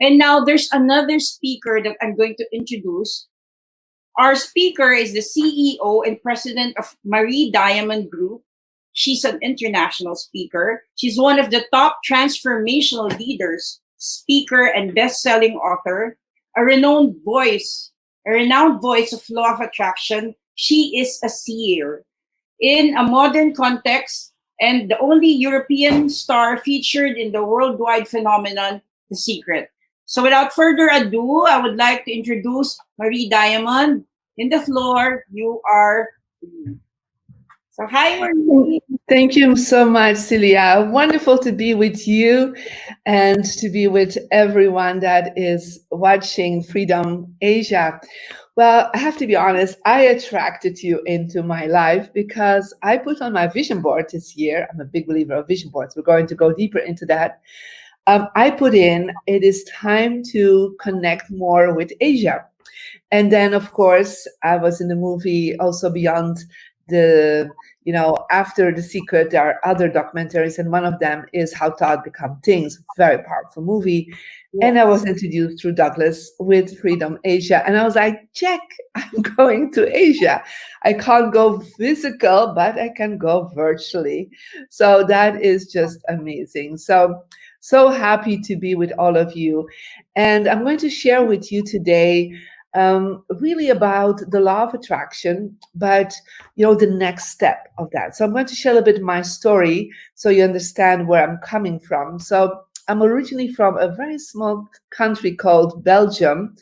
And now there's another speaker that I'm going to introduce. Our speaker is the CEO and president of Marie Diamond Group. She's an international speaker. She's one of the top transformational leaders, speaker, and best-selling author, a renowned voice of law of attraction. She is a seer in a modern context and the only European star featured in the worldwide phenomenon, The Secret. So without further ado, I would like to introduce Marie Diamond. In the floor, you are free. So hi, Marie. Thank you so much, Celia. Wonderful to be with you and to be with everyone that is watching Freedom Asia. Well, I have to be honest, I attracted you into my life because I put on my vision board this year. I'm a big believer of vision boards. We're going to go deeper into that. I put in, it is time to connect more with Asia. And then, of course, I was in the movie also Beyond the, after The Secret, there are other documentaries, and one of them is How Thought Become Things, very powerful movie. Yes. And I was introduced through Douglas with Freedom Asia. And I was like, check, I'm going to Asia. I can't go physical, but I can go virtually. So that is just amazing. So happy to be with all of you. And I'm going to share with you today really about the law of attraction, but the next step of that. So I'm going to share a little bit my story so you understand where I'm coming from. So I'm originally from a very small country called Belgium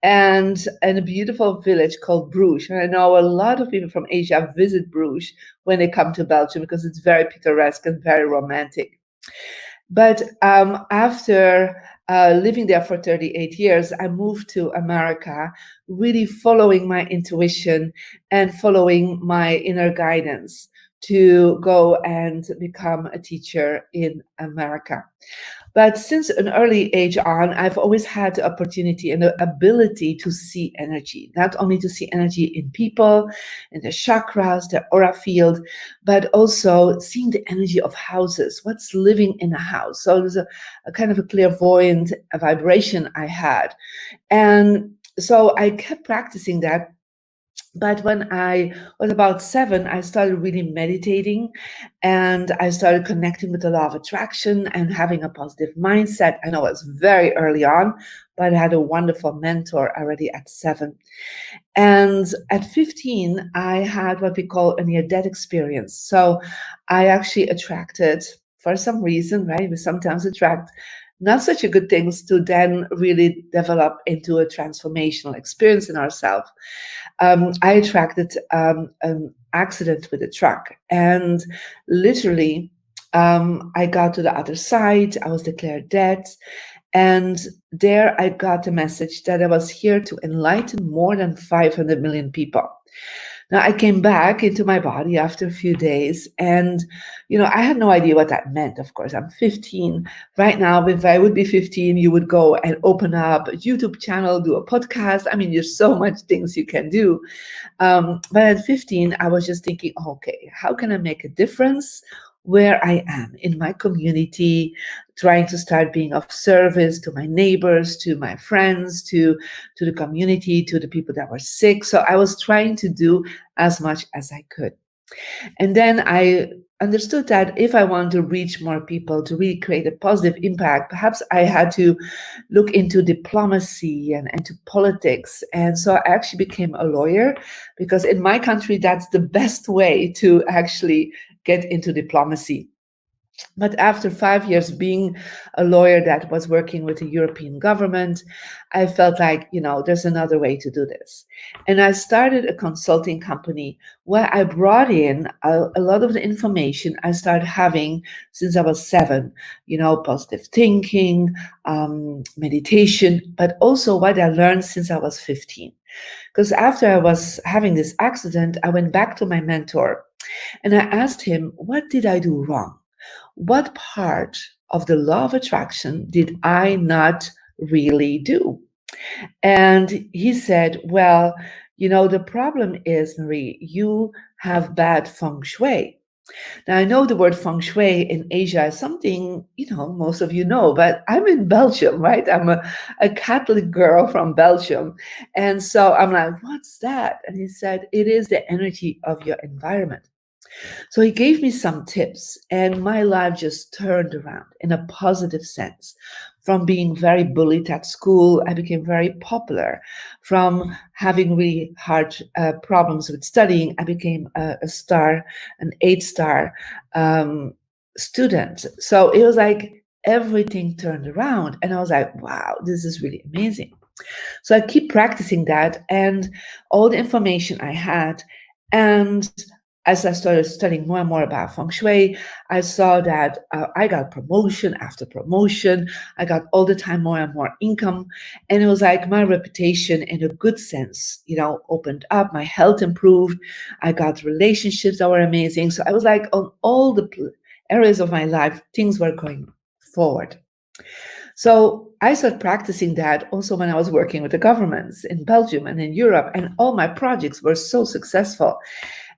and in a beautiful village called Bruges. And I know a lot of people from Asia visit Bruges when they come to Belgium because it's very picturesque and very romantic. But after living there for 38 years, I moved to America, really following my intuition and following my inner guidance to go and become a teacher in America. But since an early age on, I've always had the opportunity and the ability to see energy, not only to see energy in people, in the chakras, the aura field, but also seeing the energy of houses, what's living in a house. So there's a kind of a clairvoyant vibration I had. And so I kept practicing that. But when I was about 7, I started really meditating and I started connecting with the law of attraction and having a positive mindset. I know it was very early on, but I had a wonderful mentor already at 7. And at 15, I had what we call a near-death experience. So I actually attracted, for some reason, right? We sometimes attract not such a good things to then really develop into a transformational experience in ourselves. I attracted an accident with a truck, and literally I got to the other side. I was declared dead, and there I got a message that I was here to enlighten more than 500 million people. Now I came back into my body after a few days, and I had no idea what that meant. Of course, I'm 15 right now. If I would be 15, you would go and open up a YouTube channel, do a podcast. I mean, there's so much things you can do. But at 15, I was just thinking, okay, how can I make a difference where I am in my community, trying to start being of service to my neighbors, to my friends, to the community, to the people that were sick. So I was trying to do as much as I could. And then I understood that if I want to reach more people, to really create a positive impact, perhaps I had to look into diplomacy and into politics. And so I actually became a lawyer because in my country, that's the best way to actually get into diplomacy. But after 5 years being a lawyer that was working with the European government, I felt like, there's another way to do this. And I started a consulting company where I brought in a lot of the information I started having since I was 7, positive thinking, meditation, but also what I learned since I was 15. Because after I was having this accident, I went back to my mentor and I asked him, what did I do wrong? What part of the law of attraction did I not really do? And he said, well, the problem is, Marie, you have bad feng shui. Now, I know the word feng shui in Asia is something, most of you know, but I'm in Belgium, right? I'm a Catholic girl from Belgium. And so I'm like, what's that? And he said, it is the energy of your environment. So he gave me some tips, and my life just turned around in a positive sense. From being very bullied at school, I became very popular. From having really hard problems with studying, I became a star, an 8-star student. So it was like everything turned around, and I was like, wow, this is really amazing. So I keep practicing that and all the information I had. And as I started studying more and more about feng shui, I saw that I got promotion after promotion. I got all the time more and more income. And it was like my reputation, in a good sense, opened up. My health improved. I got relationships that were amazing. So I was like, on all the areas of my life, things were going forward. So I started practicing that also when I was working with the governments in Belgium and in Europe, and all my projects were so successful.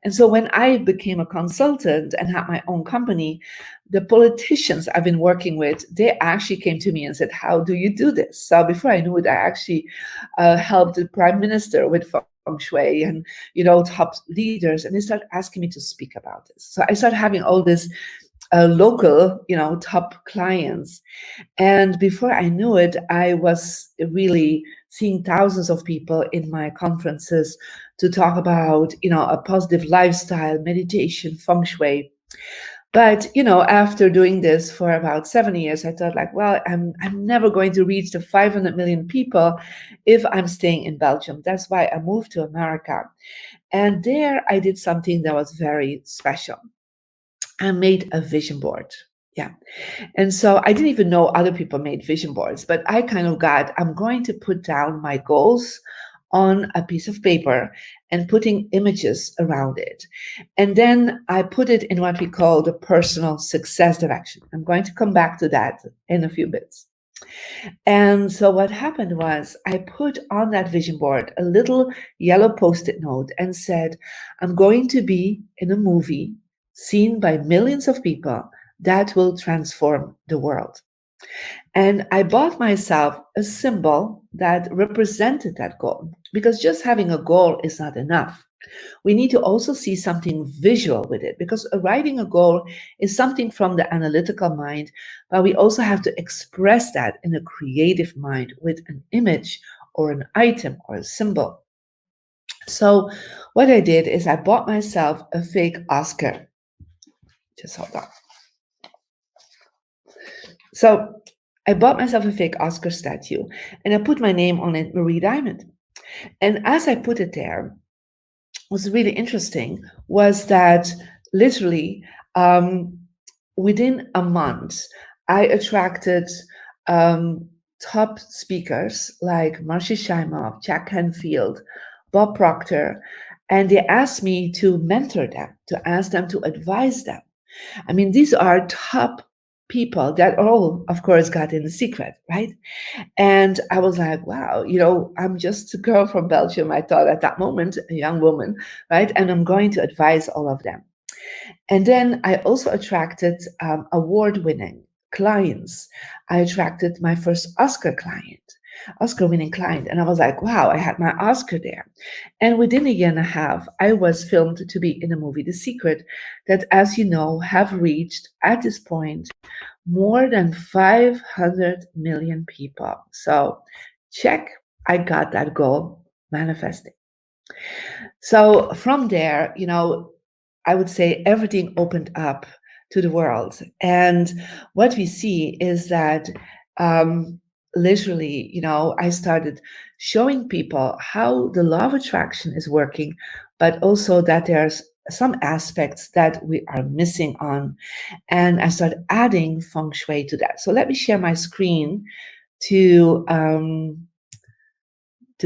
And so when I became a consultant and had my own company, the politicians I've been working with, they actually came to me and said, how do you do this? So before I knew it, I actually helped the prime minister with feng shui and, top leaders, and they started asking me to speak about this. So I started having all this local, top clients. And before I knew it, I was really seeing thousands of people in my conferences to talk about, a positive lifestyle, meditation, feng shui. But, after doing this for about 7 years, I thought like, well, I'm never going to reach the 500 million people if I'm staying in Belgium. That's why I moved to America. And there I did something that was very special. I made a vision board. Yeah. And so I didn't even know other people made vision boards, but I kind of I'm going to put down my goals on a piece of paper and putting images around it. And then I put it in what we call the personal success direction. I'm going to come back to that in a few bits. And so what happened was I put on that vision board a little yellow post-it note and said, I'm going to be in a movie seen by millions of people that will transform the world. And I bought myself a symbol that represented that goal, because just having a goal is not enough. We need to also see something visual with it, because writing a goal is something from the analytical mind, but we also have to express that in a creative mind with an image or an item or a symbol. So what I did is I bought myself a fake Oscar. Just hold on. So I bought myself a fake Oscar statue and I put my name on it, Marie Diamond. And as I put it there, what's really interesting was that literally within a month, I attracted top speakers like Marcy Shimoff, Jack Canfield, Bob Proctor, and they asked me to mentor them, to ask them to advise them. I mean, these are top people that all, of course, got in the secret, right? And I was like, wow, I'm just a girl from Belgium, I thought at that moment, a young woman, right? And I'm going to advise all of them. And then I also attracted award-winning clients. I attracted my first Oscar-winning client. And I was like, wow, I had my Oscar there. And within a year and a half, I was filmed to be in a movie, The Secret, that, as you know, have reached at this point more than 500 million people. So check, I got that goal manifesting. So from there, I would say everything opened up to the world. And what we see is that literally, I started showing people how the law of attraction is working, but also that there's some aspects that we are missing on. And I started adding feng shui to that. So let me share my screen to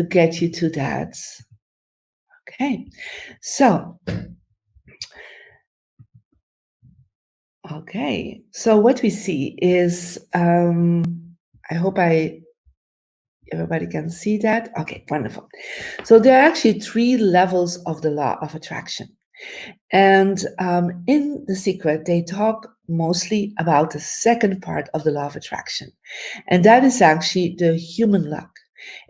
get you to that. Okay, so what we see is, I hope everybody can see that. Okay, wonderful. So there are actually 3 levels of the law of attraction. And in The Secret, they talk mostly about the second part of the law of attraction. And that is actually the human luck.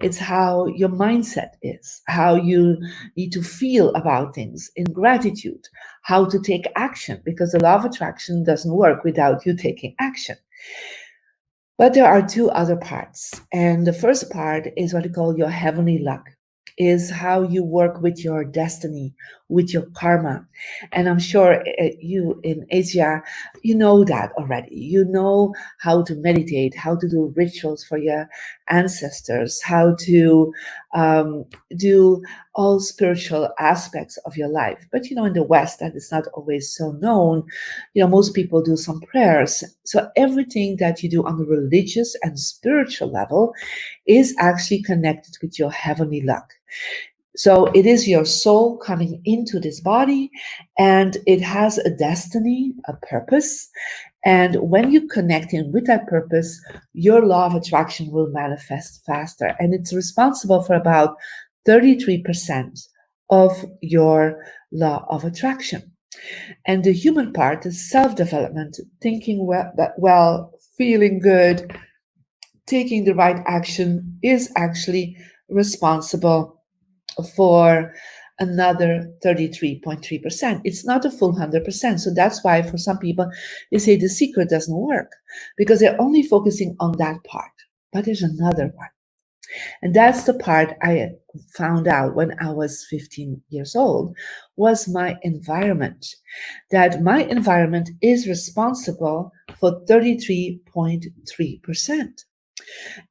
It's how your mindset is, how you need to feel about things in gratitude, how to take action, because the law of attraction doesn't work without you taking action. But there are two other parts. And the first part is what we call your heavenly luck, is how you work with your destiny, with your karma. And I'm sure you in Asia, you know that already. You know how to meditate, how to do rituals for your ancestors, how to do all spiritual aspects of your life. But in the West, that is not always so known. Most people do some prayers. So everything that you do on the religious and spiritual level is actually connected with your heavenly luck. So it is your soul coming into this body, and it has a destiny, a purpose. And when you connect in with that purpose, your law of attraction will manifest faster. And it's responsible for about 33% of your law of attraction. And the human part is self-development, thinking well, feeling good, taking the right action is actually responsible for another 33.3%. It's not a full 100%. So that's why for some people, they say The Secret doesn't work because they're only focusing on that part. But there's another one. And that's the part I found out when I was 15 years old, was my environment. That my environment is responsible for 33.3%.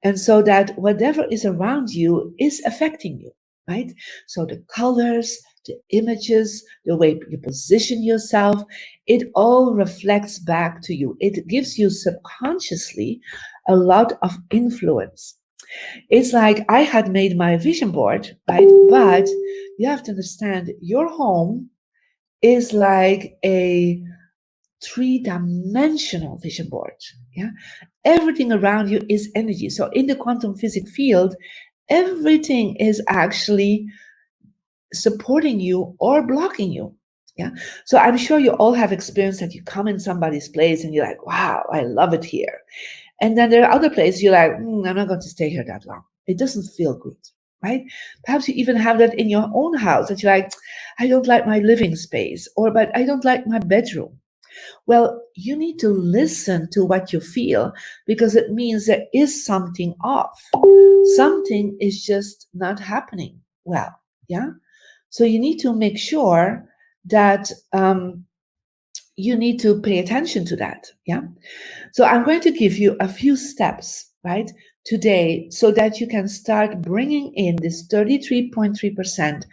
And so that whatever is around you is affecting you, right? So the colors, the images, the way you position yourself, it all reflects back to you. It gives you subconsciously a lot of influence. It's like I had made my vision board, right? But you have to understand your home is like a three-dimensional vision board. Yeah. Everything around you is energy. So in the quantum physics field, everything is actually supporting you or blocking you. Yeah. So I'm sure you all have experienced that you come in somebody's place and you're like, wow, I love it here. And then there are other places you're like, I'm not going to stay here that long. It doesn't feel good, right? Perhaps you even have that in your own house that you're like, I don't like my living space, but I don't like my bedroom. Well, you need to listen to what you feel because it means there is something off. Something is just not happening well. Yeah. So you need to make sure that you need to pay attention to that. Yeah. So I'm going to give you a few steps, right, today so that you can start bringing in this 33.3%.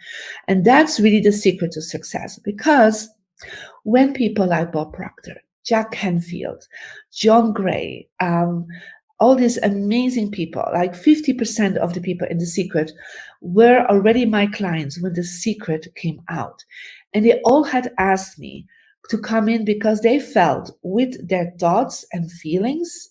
And that's really the secret to success, because when people like Bob Proctor, Jack Canfield, John Gray, all these amazing people, like 50% of the people in The Secret were already my clients when The Secret came out. And they all had asked me to come in because they felt with their thoughts and feelings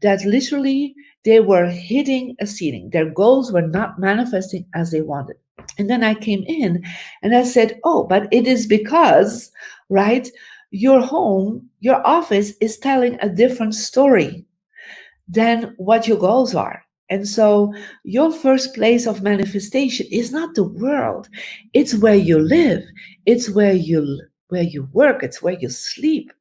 that literally they were hitting a ceiling. Their goals were not manifesting as they wanted. And then I came in and I said, oh, but it is because, right, your home, your office is telling a different story than what your goals are. And so your first place of manifestation is not the world. It's where you live. It's where you work. It's where you sleep.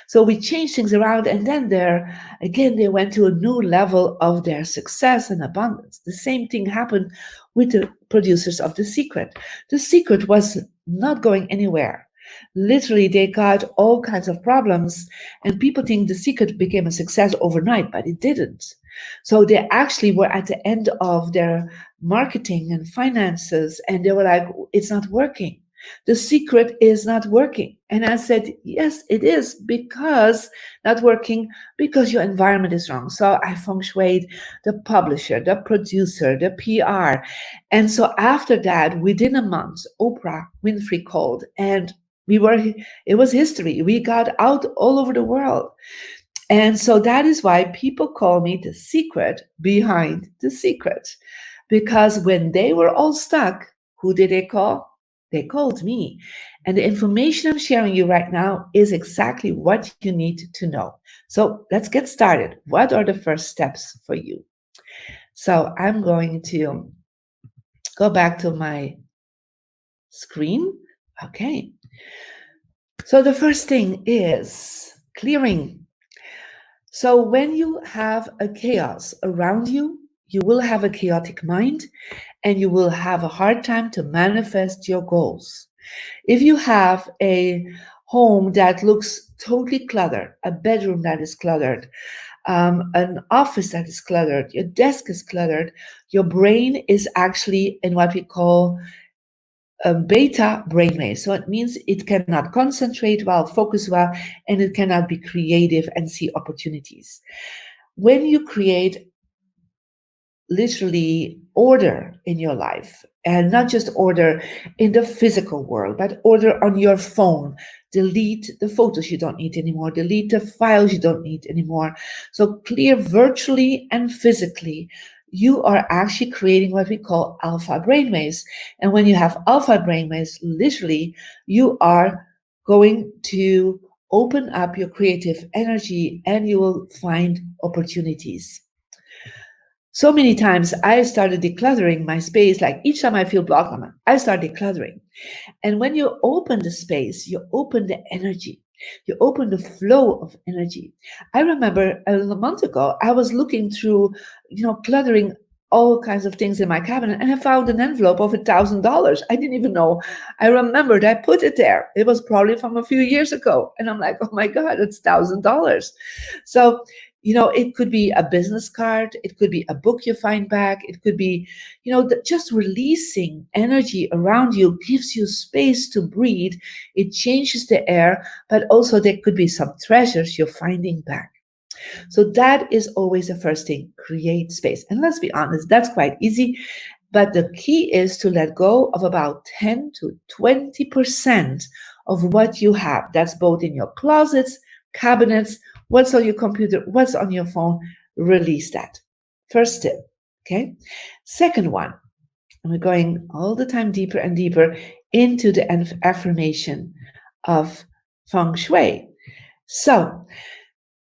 So we changed things around, and then they went to a new level of their success and abundance. The same thing happened with the producers of The Secret. The Secret was not going anywhere. Literally, they got all kinds of problems, and people think The Secret became a success overnight, but it didn't. So they actually were at the end of their marketing and finances, and they were like, it's not working. The Secret is not working. And I said, yes, it is because not working because your environment is wrong. So I feng shuied the publisher, the producer, the PR. And so after that, within a month, Oprah Winfrey called, and it was history. We got out all over the world. And so that is why people call me the secret behind the secret. Because when they were all stuck, who did they call? They called me. And the information I'm sharing you right now is exactly what you need to know. So let's get started. What are the first steps for you? So I'm going to go back to my screen. Okay. So the first thing is clearing. So when you have a chaos around you, you will have a chaotic mind and you will have a hard time to manifest your goals. If you have a home that looks totally cluttered, a bedroom that is cluttered, an office that is cluttered, your desk is cluttered, your brain is actually in what we call a beta brainwave. So it means it cannot concentrate well, focus well, and it cannot be creative and see opportunities. When you create literally order in your life, and not just order in the physical world, but order on your phone. Delete the photos you don't need anymore, delete the files you don't need anymore. So clear virtually and physically. You are actually creating what we call alpha brainwaves. And when you have alpha brainwaves, literally, you are going to open up your creative energy and you will find opportunities. So many times I started decluttering my space, like each time I feel blocked, I start decluttering. And when you open the space, you open the energy, you open the flow of energy. I remember a month ago, I was looking through, cluttering all kinds of things in my cabinet, and I found an envelope of $1,000. I didn't even know. I remembered I put it there. It was probably from a few years ago. And I'm like, oh my God, it's $1,000. So, it could be a business card. It could be a book you find back. It could be, just releasing energy around you gives you space to breathe. It changes the air, but also there could be some treasures you're finding back. So that is always the first thing, create space. And let's be honest, that's quite easy. But the key is to let go of about 10 to 20% of what you have. That's both in your closets, cabinets, what's on your computer, what's on your phone. Release that. First tip. Okay. Second one, and we're going all the time deeper and deeper into the affirmation of Feng Shui. So,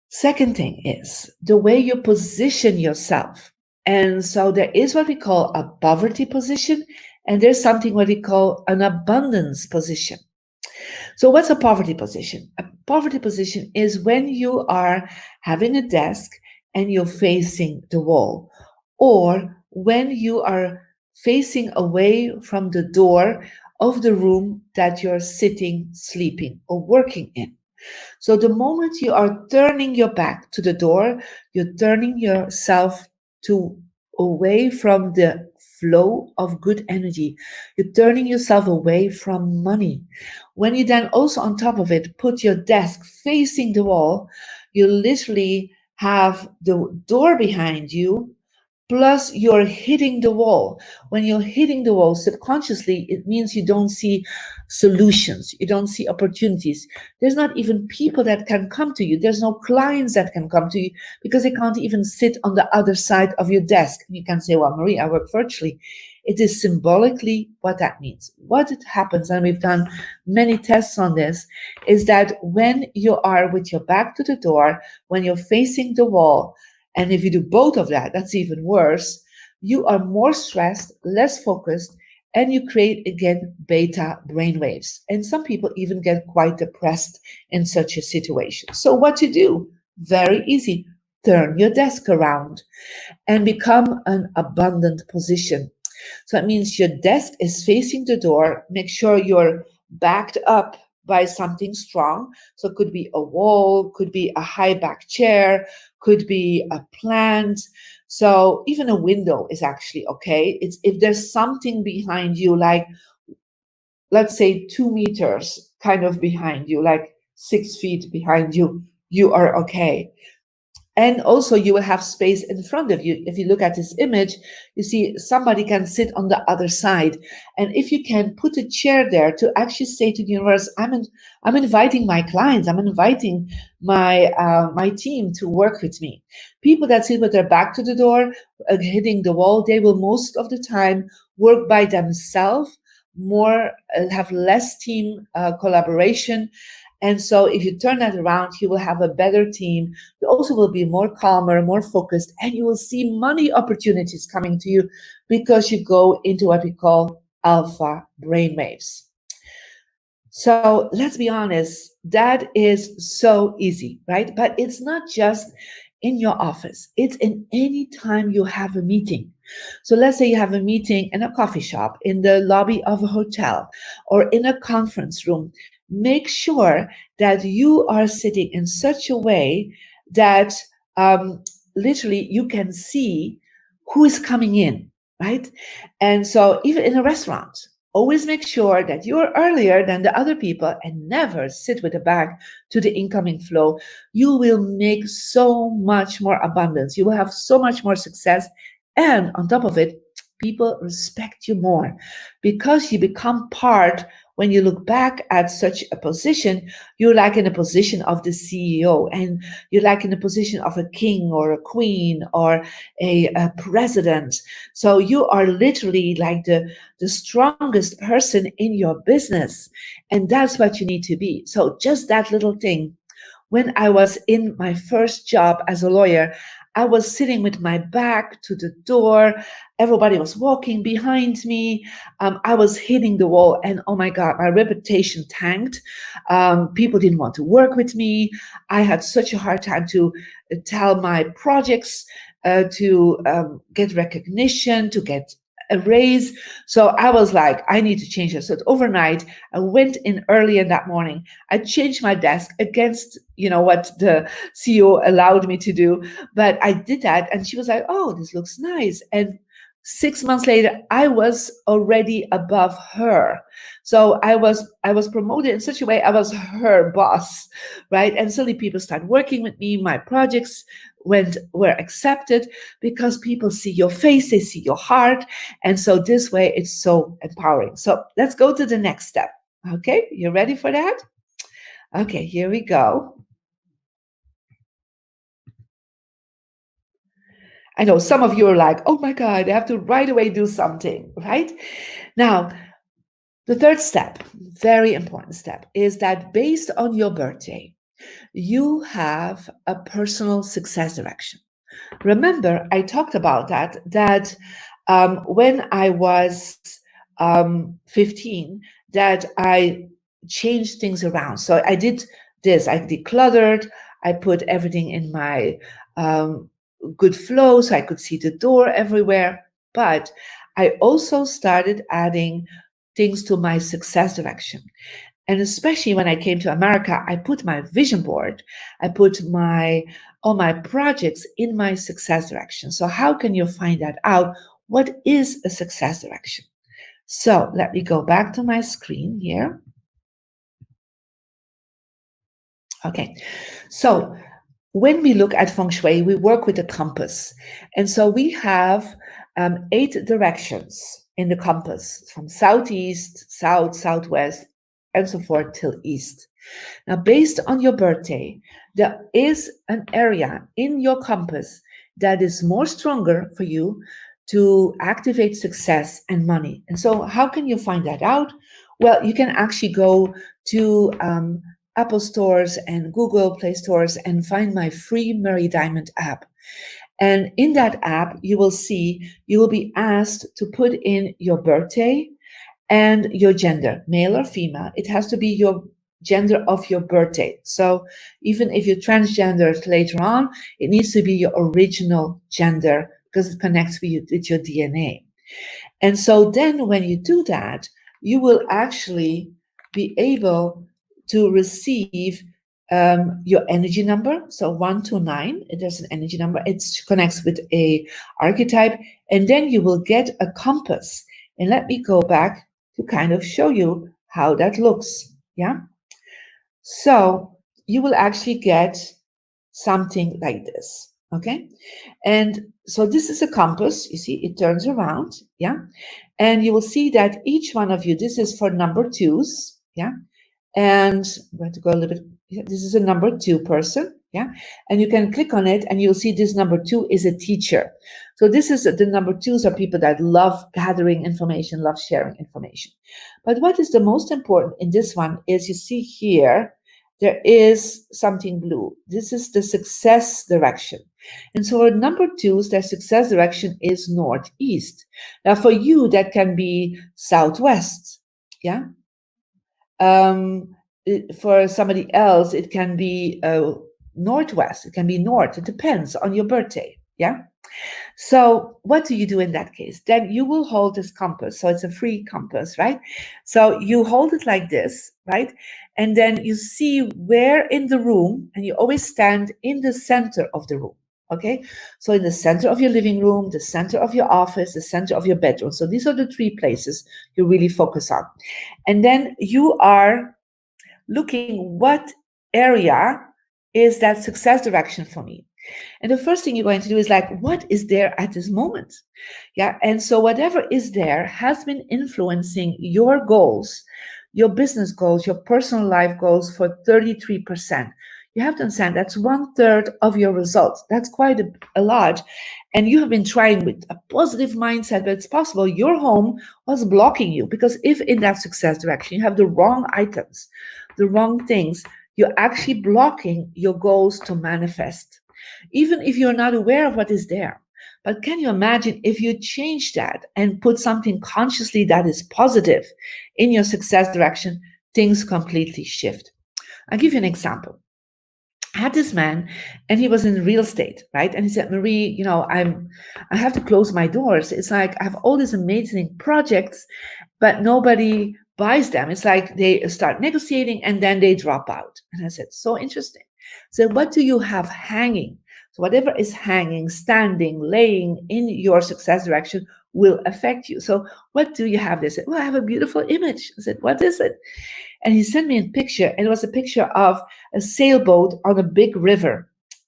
second thing is the way you position yourself. And so there is what we call a poverty position, and there's something what we call an abundance position. So what's a poverty position? A poverty position is when you are having a desk and you're facing the wall, or when you are facing away from the door of the room that you're sitting, sleeping, or working in. So the moment you are turning your back to the door, you're turning yourself to away from the flow of good energy. You're turning yourself away from money. When you then also on top of it put your desk facing the wall, you literally have the door behind you, plus you're hitting the wall. When you're hitting the wall subconsciously, it means you don't see solutions, you don't see opportunities. There's not even people that can come to you. There's no clients that can come to you because they can't even sit on the other side of your desk. You can say, well, Marie, I work virtually. It is symbolically what that means. What it happens, and we've done many tests on this, is that when you are with your back to the door, when you're facing the wall, and if you do both of that, that's even worse. You are more stressed, less focused, and you create, again, beta brainwaves. And some people even get quite depressed in such a situation. So what to do? Very easy. Turn your desk around and become an abundant position. So it means your desk is facing the door. Make sure you're backed up by something strong. So it could be a wall, could be a high back chair, could be a plant. So even a window is actually okay. It's if there's something behind you, like let's say 2 meters kind of behind you, like 6 feet behind you, you are okay. And also you will have space in front of you. If you look at this image, you see somebody can sit on the other side. And if you can put a chair there to actually say to the universe, I'm inviting my clients, I'm inviting my team to work with me. People that sit with their back to the door, hitting the wall, they will most of the time work by themselves, more, have less team collaboration. And so if you turn that around, you will have a better team. You also will be more calmer, more focused, and you will see money opportunities coming to you because you go into what we call alpha brainwaves. So let's be honest, that is so easy, right? But it's not just in your office, it's in any time you have a meeting. So let's say you have a meeting in a coffee shop, in the lobby of a hotel, or in a conference room. Make sure that you are sitting in such a way that literally you can see who is coming in, right? And so even in a restaurant, always make sure that you're earlier than the other people and never sit with the back to the incoming flow. You will make so much more abundance. You will have so much more success. And on top of it, people respect you more because you become part. When you look back at such a position, you're like in a position of the CEO, and you're like in a position of a king or a queen or a president. So you are literally like the strongest person in your business. And that's what you need to be. So just that little thing. When I was in my first job as a lawyer, I was sitting with my back to the door. Everybody was walking behind me. I was hitting the wall, and oh my God, my reputation tanked. People didn't want to work with me. I had such a hard time to tell my projects, to get recognition, to get a raise. So I was like, I need to change this. So overnight, I went in early in that morning. I changed my desk against, what the CEO allowed me to do. But I did that, and she was like, oh, this looks nice. And 6 months later, I was already above her. So I was promoted in such a way, I was her boss, right? And suddenly people started working with me. My projects were accepted because people see your face, they see your heart. And so this way it's so empowering. So let's go to the next step. Okay, you ready for that? Okay, here we go. I know some of you are like, oh my God, I have to right away do something, right? Now, the third step, very important step, is that based on your birthday, you have a personal success direction. Remember, I talked about that when I was 15, that I changed things around. So I did this, I decluttered, I put everything in my good flow so I could see the door everywhere. But I also started adding things to my success direction. And especially when I came to America, I put my vision board, I put all my projects in my success direction. So how can you find that out? What is a success direction? So let me go back to my screen here. Okay, so when we look at Feng Shui, we work with a compass. And so we have 8 directions in the compass, from southeast, south, southwest, and so forth till east. Now, based on your birthday, there is an area in your compass that is more stronger for you to activate success and money. And so how can you find that out? Well, you can actually go to Apple stores and Google Play stores and find my free Murray Diamond app. And in that app, you will be asked to put in your birthday and your gender, male or female. It has to be your gender of your birthday. So even if you're transgendered later on, it needs to be your original gender because it connects with your DNA. And so then when you do that, you will actually be able to receive your energy number. So 1 to 9, there's an energy number. It connects with a archetype, and then you will get a compass. And let me go back to kind of show you how that looks. Yeah. So you will actually get something like this. Okay. And so this is a compass. You see, it turns around. Yeah. And you will see that each one of you, this is for number 2s. Yeah. And I'm going to go a little bit. This is a number 2 person. Yeah, and you can click on it and you'll see this number 2 is a teacher. So this is the number 2s are people that love gathering information, love sharing information. But what is the most important in this one is you see here, there is something blue. This is the success direction. And so for number 2s, their success direction is northeast. Now for you, that can be southwest. Yeah. For somebody else, it can be northwest. It can be north. It depends on your birthday. Yeah. So what do you do in that case? Then you will hold this compass. So it's a free compass, right? So you hold it like this, right? And then you see where in the room, and you always stand in the center of the room. Okay. So in the center of your living room, the center of your office, the center of your bedroom. So these are the 3 places you really focus on. And then you are looking what area is that success direction for me. And the first thing you're going to do is like, what is there at this moment? Yeah. And so whatever is there has been influencing your goals, your business goals, your personal life goals for 33%. You have to understand that's 1/3 of your results. That's quite a lot. And you have been trying with a positive mindset, but it's possible your home was blocking you, because if in that success direction you have the wrong items, the wrong things, you're actually blocking your goals to manifest, even if you're not aware of what is there. But can you imagine if you change that and put something consciously that is positive in your success direction, things completely shift. I'll give you an example. I had this man and he was in real estate, right? And he said, Marie, I have to close my doors. It's like I have all these amazing projects, but nobody buys them. It's like they start negotiating and then they drop out. And I said, so interesting. So what do you have hanging? So whatever is hanging, standing, laying in your success direction will affect you. So what do you have? They said, well, I have a beautiful image. I said, what is it? And he sent me a picture, and it was a picture of a sailboat on a big river.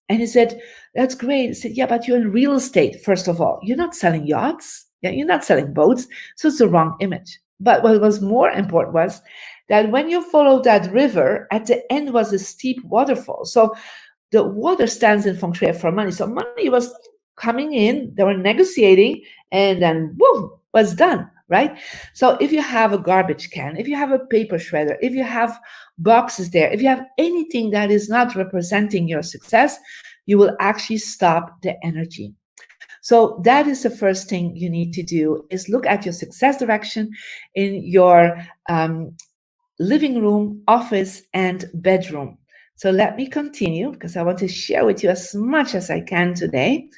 And he said, that's great. I said, yeah, but you're in real estate, first of all. You're not selling yachts. Yeah, you're not selling boats. So it's the wrong image. But what was more important was that when you followed that river, at the end was a steep waterfall. So the water stands in Feng Shui for money. So money was coming in, they were negotiating, and then boom, was done, right? So if you have a garbage can, if you have a paper shredder, if you have boxes there, if you have anything that is not representing your success, you will actually stop the energy. So that is the first thing you need to do, is look at your success direction in your living room, office, and bedroom. So let me continue, because I want to share with you as much as I can today.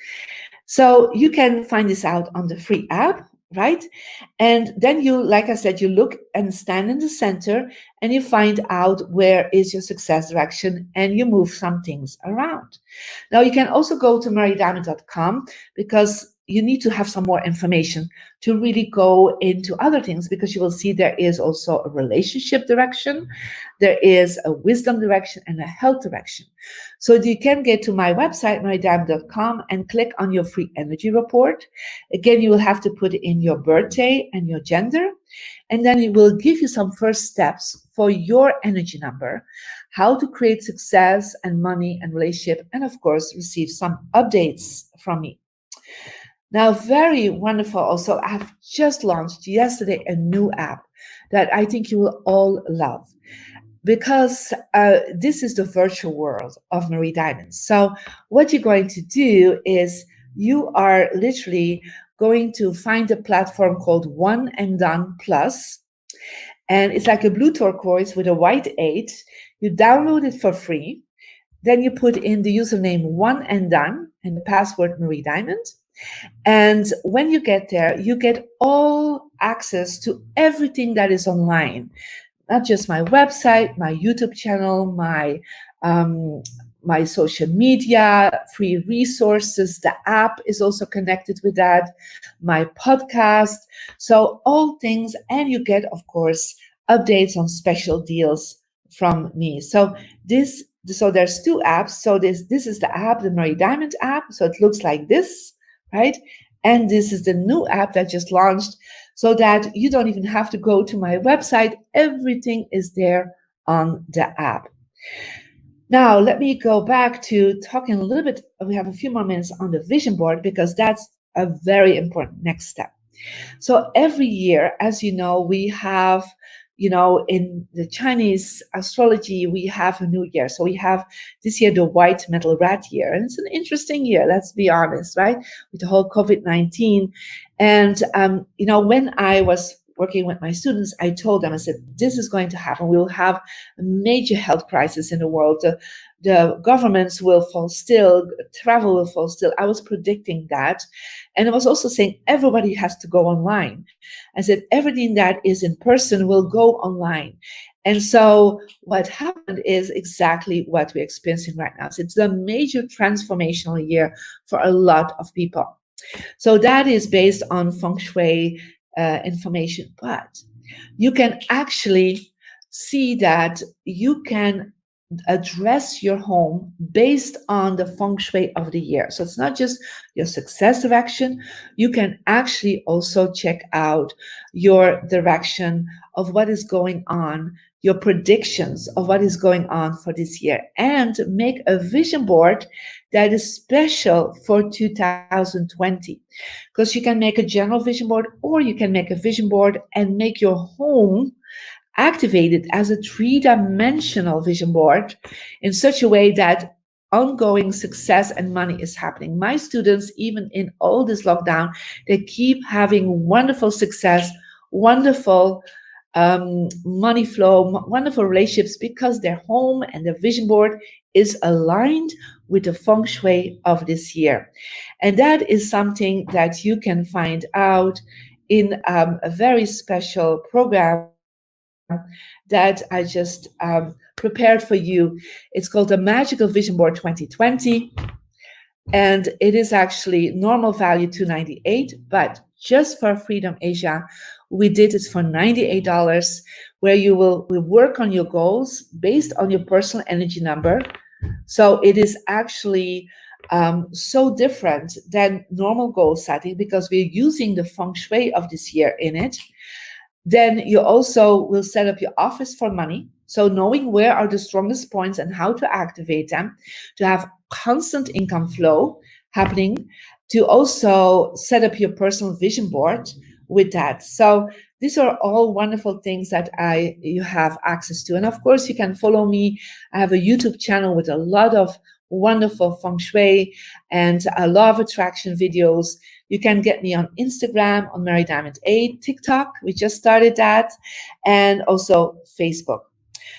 So you can find this out on the free app, right? And then you, like I said, you look and stand in the center and you find out where is your success direction and you move some things around. Now you can also go to mariediamond.com, because you need to have some more information to really go into other things, because you will see there is also a relationship direction, there is a wisdom direction, and a health direction. So you can get to my website, mariediamond.com, and click on your free energy report. Again, you will have to put in your birthday and your gender, and then it will give you some first steps for your energy number, how to create success and money and relationship, and of course, receive some updates from me. Now, very wonderful also, I've just launched yesterday a new app that I think you will all love, because this is the virtual world of Marie Diamond. So what you're going to do is you are literally going to find a platform called One and Done Plus. And it's like a blue turquoise with a white 8. You download it for free. Then you put in the username One and Done and the password Marie Diamond. And when you get there, you get all access to everything that is online, not just my website, my YouTube channel, my social media, free resources. The app is also connected with that, my podcast. So all things, and you get, of course, updates on special deals from me. So there's 2 apps. So this is the app, the Marie Diamond app. So it looks like this, right? And this is the new app that just launched, so that you don't even have to go to my website. Everything is there on the app. Now, let me go back to talking a little bit. We have a few more minutes on the vision board because that's a very important next step. So every year, as you know, we have, in the Chinese astrology, we have a new year. So we have this year the white metal rat year. And it's an interesting year, let's be honest, right? With the whole COVID-19. And, when I was working with my students, I told them, I said, this is going to happen. We will have a major health crisis in the world. The governments will fall still, travel will fall still. I was predicting that. And I was also saying everybody has to go online. I said everything that is in person will go online. And so what happened is exactly what we're experiencing right now. So it's a major transformational year for a lot of people. So that is based on Feng Shui information. But you can actually see that you can address your home based on the feng shui of the year. So it's not just your success direction. You can actually also check out your direction of what is going on, your predictions of what is going on for this year, and make a vision board that is special for 2020. Because you can make a general vision board, or you can make a vision board and make your home activated as a three-dimensional vision board in such a way that ongoing success and money is happening. My students, even in all this lockdown, they keep having wonderful success, wonderful money flow, wonderful relationships, because their home and their vision board is aligned with the feng shui of this year. And that is something that you can find out in a very special program that I just prepared for you. It's called the Magical Vision Board 2020. And it is actually normal value $298, but just for Freedom Asia, we did it for $98, where you will work on your goals based on your personal energy number. So it is actually so different than normal goal setting because we're using the feng shui of this year in it. Then you also will set up your office for money. So knowing where are the strongest points and how to activate them, to have constant income flow happening, to also set up your personal vision board with that. So these are all wonderful things that you have access to. And of course, you can follow me. I have a YouTube channel with a lot of wonderful feng shui and a law of attraction videos. You can get me on Instagram, on Mary Diamond 8, TikTok, we just started that, and also Facebook.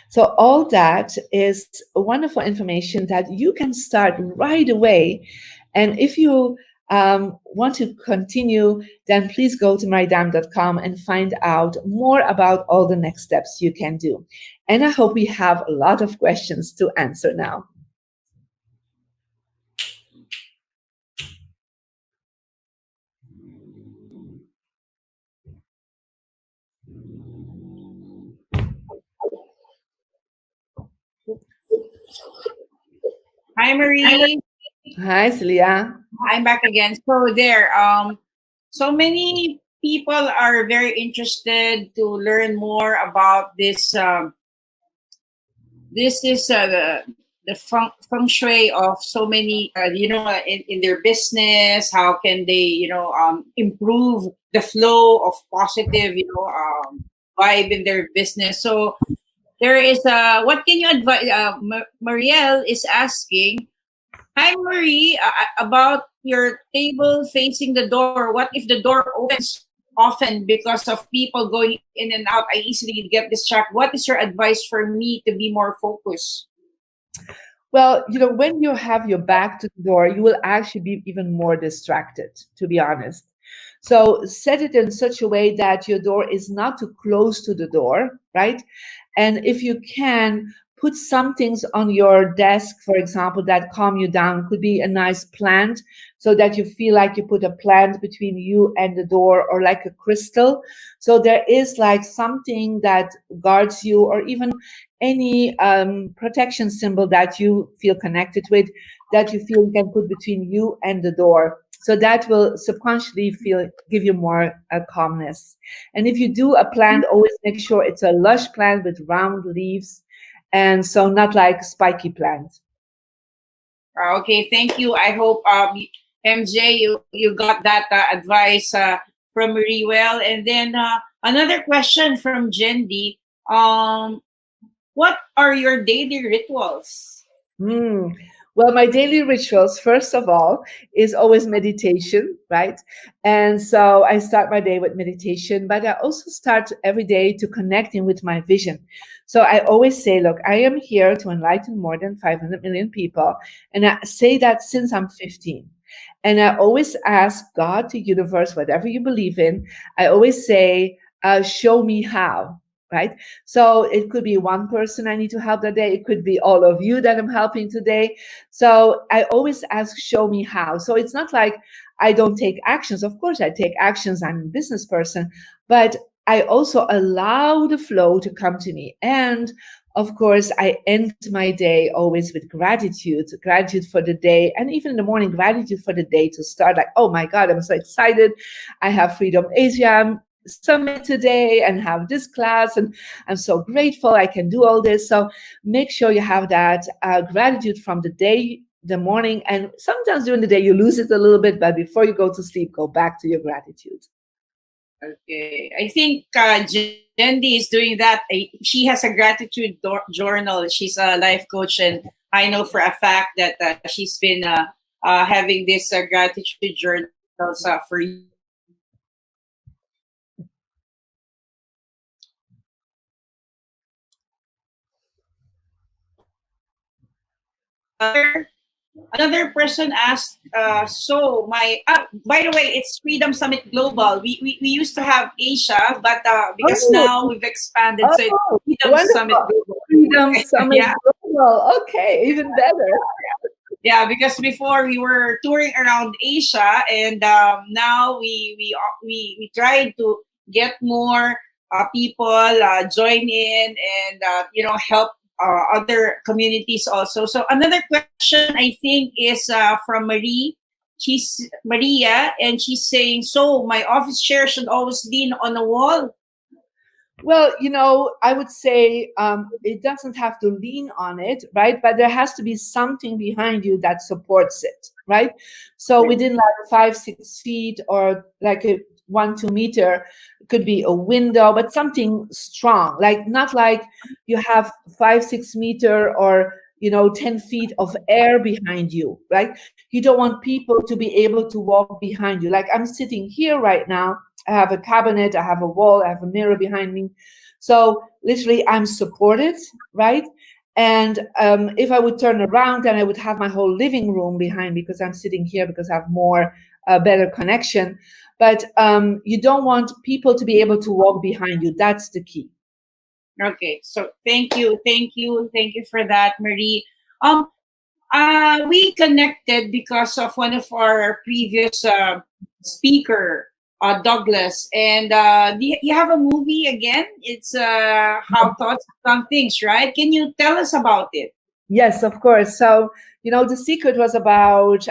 So all that is wonderful information that you can start right away. And if you want to continue, then please go to marydiamond.com and find out more about all the next steps you can do. And I hope we have a lot of questions to answer now. Hi, Marie. Hi, Celia. I'm back again. So many people are very interested to learn more about this. This is the feng shui of so many, in their business. How can they, improve the flow of positive, vibe in their business? So there is what can you advise? Marielle is asking, hi Marie, about your table facing the door. What if the door opens often because of people going in and out? I easily get distracted. What is your advice for me to be more focused? Well, when you have your back to the door, you will actually be even more distracted, to be honest. So set it in such a way that your door is not too close to the door, right? And if you can, put some things on your desk, for example, that calm you down. Could be a nice plant so that you feel like you put a plant between you and the door, or like a crystal. So there is like something that guards you, or even any protection symbol that you feel connected with, that you feel you can put between you and the door. So that will subconsciously give you more calmness. And if you do a plant, always make sure it's a lush plant with round leaves, and so not like spiky plants. Okay, thank you. I hope MJ, you got that advice from Marie well. And then another question from Jendi. What are your daily rituals? Mm. Well, my daily rituals, first of all, is always meditation, right? And so I start my day with meditation, but I also start every day to connecting with my vision. So I always say, look, I am here to enlighten more than 500 million people. And I say that since I'm 15. And I always ask God, the universe, whatever you believe in, I always say, show me how. Right. So it could be one person I need to help that day. It could be all of you that I'm helping today. So I always ask, show me how. So it's not like I don't take actions. Of course, I take actions. I'm a business person, but I also allow the flow to come to me. And of course, I end my day always with gratitude for the day. And even in the morning, gratitude for the day to start like, oh my God, I'm so excited. I have Freedom Asia Summit today and have this class, and I'm so grateful I can do all this. So make sure you have that gratitude from the day, the morning, and sometimes during the day you lose it a little bit, but before you go to sleep, go back to your gratitude. Okay, I think Jendi is doing that. She has a gratitude journal. She's a life coach, and I know for a fact that she's been having this gratitude journals for another person asked, so my by the way, it's Freedom Summit Global. We used to have Asia, but because Oh, now we've expanded, so it's oh, Freedom Summit wonderful. Global. Freedom Summit Yeah. Global. Okay, even better. Yeah, because before we were touring around Asia, and now we tried to get more people join in, and help other communities also. So another question I think is from Marie. She's Maria, and she's saying, "So my office chair should always lean on a wall." Well, I would say it doesn't have to lean on it, right? But there has to be something behind you that supports it, right? So within like 5-6 feet or like a 1-2 meter, it could be a window, but something strong, like not like you have 5-6 meter or 10 feet of air behind you, right? You don't want people to be able to walk behind you. Like I'm sitting here right now. I have a cabinet, I have a wall, I have a mirror behind me. So literally I'm supported, right? And if I would turn around, then I would have my whole living room behind me because I'm sitting here because I have more, better connection. But you don't want people to be able to walk behind you. That's the key. Okay, so thank you for that, Marie. We connected because of one of our previous speaker, Douglas, and you have a movie again. It's How Thoughts Become Things, right? Can you tell us about it? Yes, of course. So, The Secret was about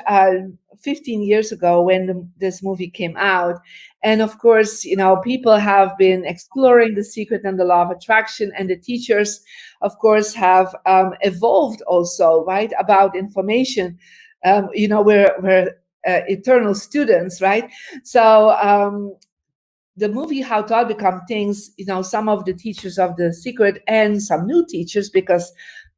15 years ago when this movie came out. And of course, people have been exploring The Secret and the law of attraction, and the teachers, of course, have evolved also, right, about information. We're eternal students, right? So, the movie How Thought Become Things, some of the teachers of The Secret and some new teachers, because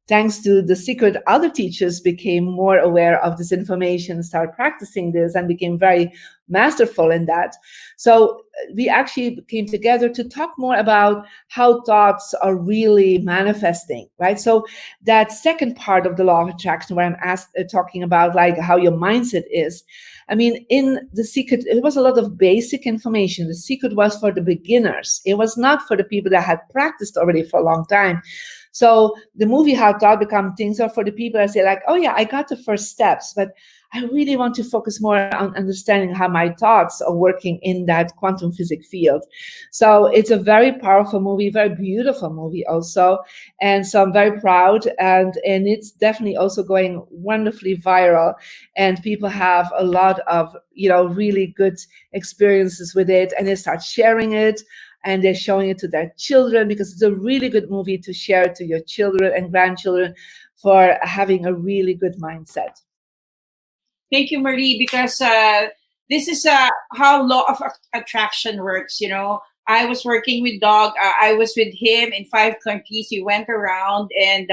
thanks to The Secret, other teachers became more aware of this information, started practicing this, and became very masterful in that. So we actually came together to talk more about how thoughts are really manifesting, right? So that second part of the law of attraction, where I'm talking about like how your mindset is. I mean, in The Secret, it was a lot of basic information. The Secret was for the beginners. It was not for the people that had practiced already for a long time. So the movie How Thought Become Things are for the people that say like, oh yeah, I got the first steps, but I really want to focus more on understanding how my thoughts are working in that quantum physics field. So it's a very powerful movie, very beautiful movie also. And so I'm very proud, and it's definitely also going wonderfully viral, and people have a lot of, really good experiences with it, and they start sharing it. and they're showing it to their children, because it's a really good movie to share to your children and grandchildren for having a really good mindset. Thank you, Marie, because this is how law of attraction works. You know, I was working with Dog. I was with him in 5 countries. We went around and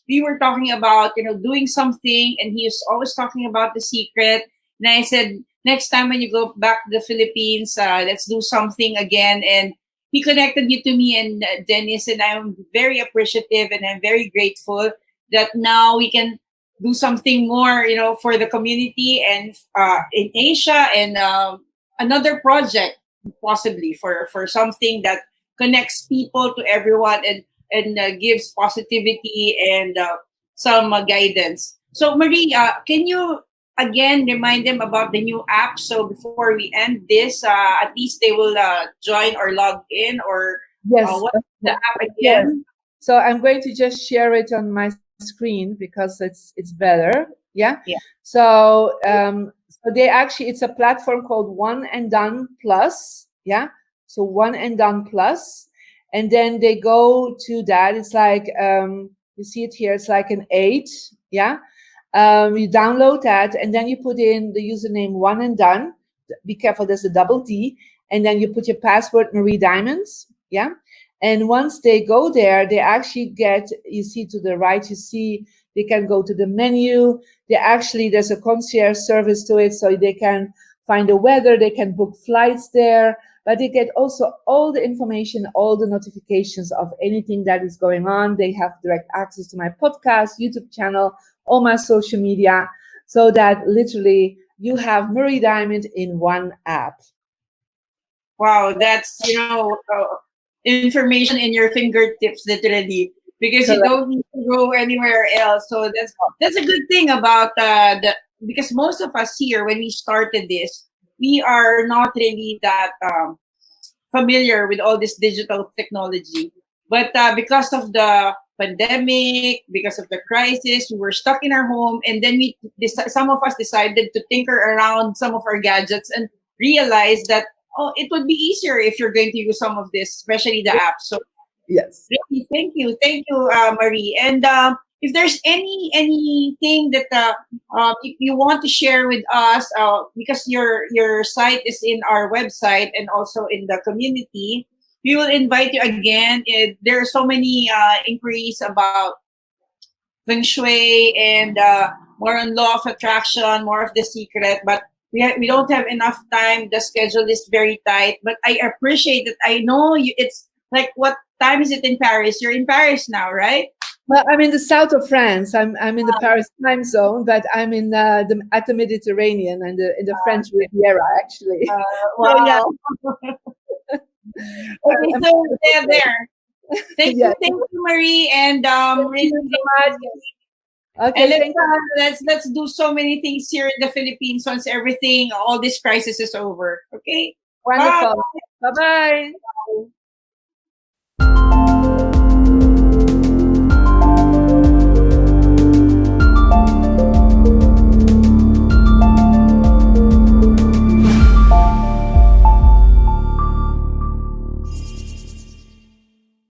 we were talking about, doing something, and he was always talking about the secret. And I said, next time when you go back to the Philippines, let's do something again. And he connected you to me and Dennis, and I'm very appreciative and I'm very grateful that now we can do something more, for the community and in Asia, and another project possibly for something that connects people to everyone and gives positivity and some guidance. So Marie, can you again remind them about the new app? So before we end this, at least they will join or log in, or Yes. what's the app again? Yes. So I'm going to just share it on my screen because it's better. Yeah. So so they actually, it's a platform called One and Done Plus. Yeah. So One and Done Plus, and then they go to that. It's like you see it here. It's like an 8. Yeah. You download that, and then you put in the username One and Done. Be careful, there's a double D, and then you put your password Marie Diamonds. Yeah. And once they go there, they actually get, you see to the right, you see they can go to the menu. There's a concierge service to it, so they can find the weather, they can book flights there, but they get also all the information, all the notifications of anything that is going on. They have direct access to my podcast, YouTube channel, all my social media, so that literally you have Marie Diamond in one app. Wow, that's information in your fingertips, literally, because you don't need to go anywhere else. So that's a good thing about because most of us here, when we started this, we are not really that familiar with all this digital technology. But because of the pandemic, because of the crisis, we were stuck in our home, and then some of us decided to tinker around some of our gadgets and realize that it would be easier if you're going to use some of this, especially the app. So yes, really, thank you, Marie. And if there's anything that you want to share with us, because your site is in our website and also in the community, we will invite you again. There are so many inquiries about Feng Shui and more on law of attraction, more of the secret, but we don't have enough time. The schedule is very tight, but I appreciate it. I know it's like, what time is it in Paris? You're in Paris now, right? Well, I'm in the south of France. I'm in the Paris time zone, but I'm in at the Mediterranean and in the French Riviera, actually. Wow. So, yeah. Okay, so they're there. Thank you, Marie, and really so much. Okay, and let's do so many things here in the Philippines once all this crisis is over. Okay. Wonderful. Bye-bye.